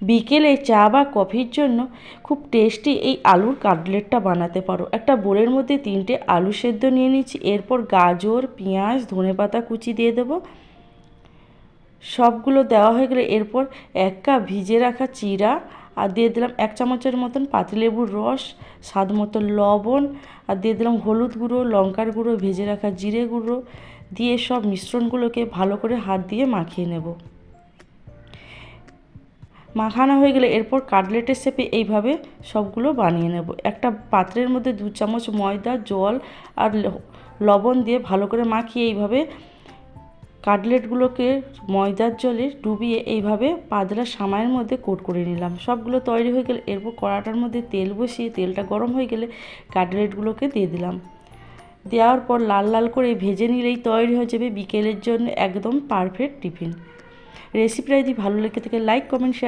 বিকেলে চা বা কফির জন্য খুব টেস্টি এই আলুর কাটলেটটা বানাতে পারো। একটা বোলের মধ্যে 3টে আলু সেদ্ধ নিয়ে নিচ্ছি। এরপর গাজর, পেঁয়াজ, ধনেপাতা কুচি দিয়ে দেবো। সবগুলো দেওয়া হয়ে গেলে এরপর 1 কাপ ভিজে রাখা চিড়া আর দিয়ে দিলাম 1 চামচের মতন পাতিলেবুর রস, স্বাদ মতো লবণ আর দিয়ে দিলাম হলুদ গুঁড়ো, লঙ্কার গুঁড়ো, ভেজে রাখা জিরে গুঁড়ো দিয়ে সব মিশ্রণগুলোকে ভালো করে হাত দিয়ে মাখিয়ে নেব। মাখানো হয়ে গেলে এরপর কাটলেটের শেপে এইভাবে সবগুলো বানিয়ে নেব। একটা পাত্রের মধ্যে 2 চামচ ময়দা, জল আর লবণ দিয়ে ভালো করে মাখিয়ে এইভাবে কাটলেটগুলোকে ময়দার জলে ডুবিয়ে এইভাবে পাতলা সামাইয়ের মধ্যে কোট করে নিলাম। সবগুলো তৈরি হয়ে গেলে এরপর কড়াটার মধ্যে তেল বসিয়ে তেলটা গরম হয়ে গেলে কাটলেটগুলোকে দিয়ে দিলাম। দেওয়ার পর লাল লাল করে ভেজে নিলেই তৈরি হয়ে যাবে বিকেলের জন্য একদম পারফেক্ট টিফিন। রেসিপিটা যদি ভালো লেগে থাকে লাইক, কমেন্ট, শেয়ার